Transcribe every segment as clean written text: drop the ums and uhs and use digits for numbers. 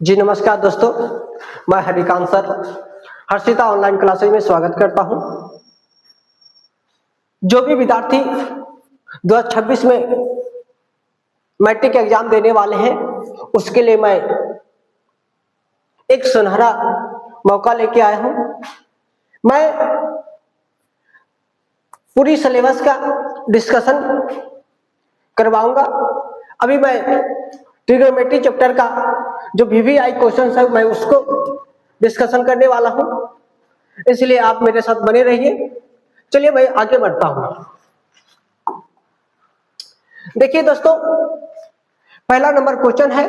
जी नमस्कार दोस्तों, मैं Harikant sir Harshita online classes में स्वागत करता हूं। जो भी विद्यार्थी 2026 में मैट्रिक एग्जाम देने वाले हैं उसके लिए मैं एक सुनहरा मौका लेके आया हूं। मैं पूरी सिलेबस का डिस्कशन करवाऊंगा। अभी मैं ट्रिग्नोमेट्री चैप्टर का जो वीवीआई क्वेश्चन है मैं उसको डिस्कशन करने वाला हूं, इसलिए आप मेरे साथ बने रहिए। चलिए मैं आगे बढ़ता हूं। देखिए दोस्तों, पहला नंबर क्वेश्चन है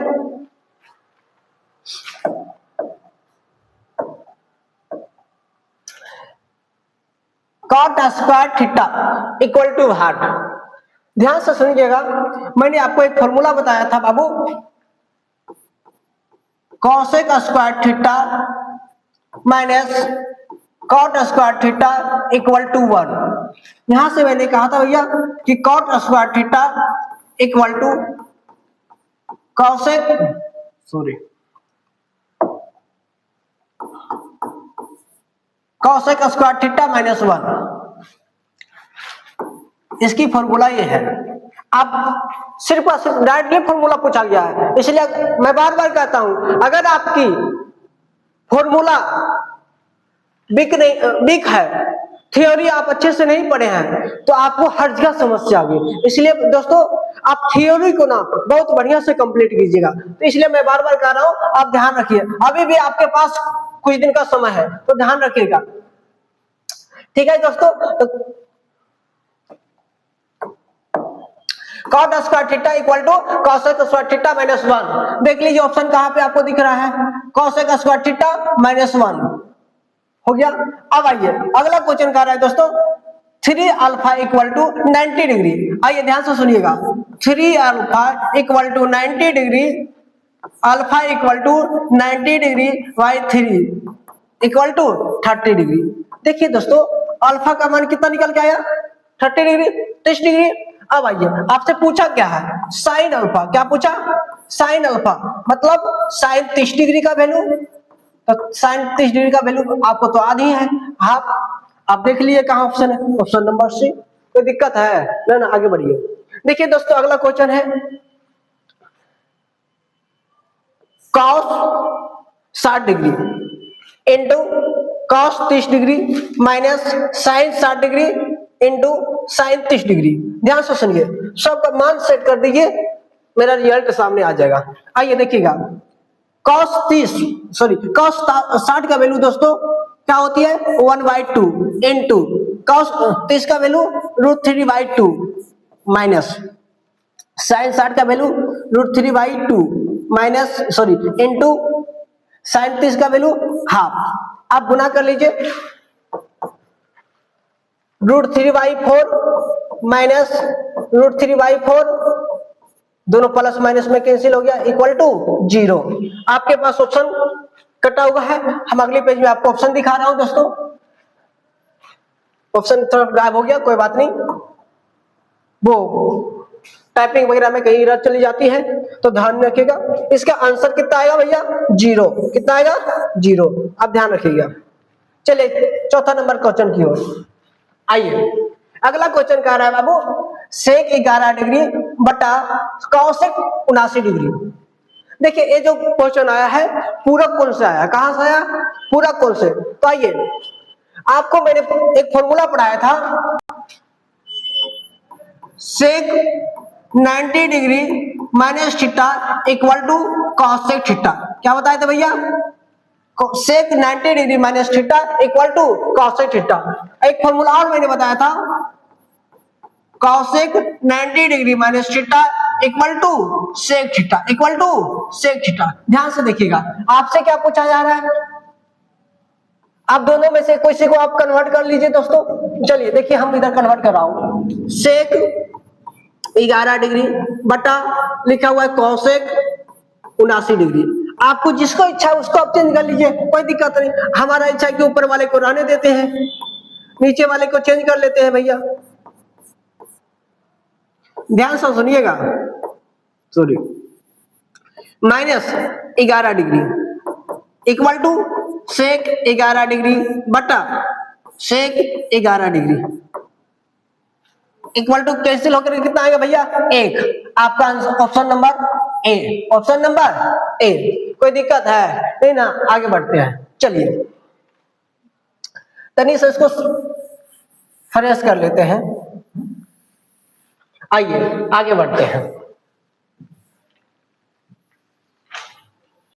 cot square theta equal to heart. ध्यान से सुनिएगा, मैंने आपको एक फॉर्मूला बताया था बाबू, cosec square theta minus cot square theta equal to 1। यहां से मैंने कहा था भैया कि cot square theta equal to cosec cosec square theta minus 1। इसकी फॉर्मूला ये है। अब सिर्फ डायरेक्टली फॉर्मूला पूछा गया है, इसलिए मैं बार बार कहता हूं, अगर आपकी फॉर्मूला वीक है, थ्योरी आप अच्छे से नहीं पढ़े हैं, तो आपको हर जगह समस्या होगी। इसलिए दोस्तों आप थ्योरी को ना बहुत बढ़िया से कंप्लीट कीजिएगा। तो इसलिए मैं बार बार कह रहा हूं, आप ध्यान रखिए। अभी भी आपके पास कुछ दिन का समय है, तो ध्यान रखिएगा। ठीक है दोस्तों, तो cot square theta equal to cosec square theta minus 1। देख लीजिए ऑप्शन कहां पे आपको दिख रहा है, कॉसेक स्क्वायर थीटा माइनस 1 हो गया। अब आइए अगला क्वेश्चन कह रहा है दोस्तों 3 अल्फा इक्वल टू 90 डिग्री। आइए ध्यान से सुनिएगा, 3 alpha equal to 90 degree, alpha equal to 90 degree by 3 equal to 30 degree. देखिए दोस्तों, अल्फा का मान कितना निकल के आया, 30 डिग्री, 30 डिग्री। अब आइए आपसे पूछा क्या है, साइन अल्फा। क्या पूछा, साइन अल्फा मतलब साइन 30 डिग्री का वैल्यू। तो साइन 30 डिग्री का वैल्यू आपको तो आधी है, आप देख लिए कहां ऑप्शन है, ऑप्शन नंबर सी। कोई दिक्कत है ना? ना, आगे बढ़िए। देखिए दोस्तों अगला क्वेश्चन है cos 60 degree into cos 30 degree minus sine 60 degree into sine 30 degree. ध्यान से सुनिए, सबका मान सेट कर दीजिए, मेरा रिजल्ट सामने आ जाएगा। आइए देखिएगा, कॉस 60 का वैल्यू दोस्तों क्या होती है, 1/2 इंटू कॉस 30 का वैल्यू √3/2 माइनस साइन 60 का वैल्यू √3/2 माइनस इंटू साइन 30 का वैल्यू हाफ। आप गुना कर लीजिए, √3/4 माइनस √3/4, दोनों प्लस माइनस में कैंसिल हो गया, इक्वल टू 0। आपके पास ऑप्शन कटा हुआ है। हम अगले पेज में आपको ऑप्शन दिखा रहा हूं दोस्तों। ऑप्शन थोड़ा गायब हो गया, कोई बात नहीं, वो टाइपिंग वगैरह में कहीं एरर चली जाती है, तो ध्यान में रखिएगा। इसका आंसर कितना आएगा भैया, 0। कितना आएगा, 0। आप ध्यान रखिएगा। चलिए चौथा नंबर क्वेश्चन की ओर आइए। अगला क्वेश्चन कह रहा है बाबू सेक 11 डिग्री बटा कॉसेक 79 डिग्री। देखिए ये जो क्वेश्चन आया है पूरक कोण से आया, कहां से आया, पूरक कोण से। तो आइए, आपको मैंने एक फॉर्मूला पढ़ाया था, sec 90 degree minus theta equal to cosec theta. क्या बताया था भैया, sec 90 degree minus theta equal to cosec theta. एक फॉर्मूला और मैंने बताया था, cosec 90 degree minus theta equal to sec theta equal to sec theta. ध्यान से देखिएगा, आपसे क्या पूछा जा रहा है, आप दोनों में से कोई से को आप कन्वर्ट कर लीजिए दोस्तों। चलिए देखिए, हम इधर कन्वर्ट कर रहा हूं, सेक 11 डिग्री बटा लिखा हुआ है कॉसेक 79 डिग्री। आपको जिसको इच्छा है उसको आप चेंज कर लीजिए, कोई दिक्कत नहीं। हमारा इच्छा है कि ऊपर वाले को रहने देते हैं, नीचे वाले को चेंज कर लेते हैं भैया। ध्यान से सुनिएगा, minus 11 degree equal to sec 11 degree बटा sec 11 degree equal to cancel होकर कितना आएगा भैया? 1। आपका answer option number A, option number A. कोई दिक्कत है नहीं ना? आगे बढ़ते हैं, चलिए तनी से इसको फ्रेश कर लेते हैं। आइए आगे बढ़ते हैं।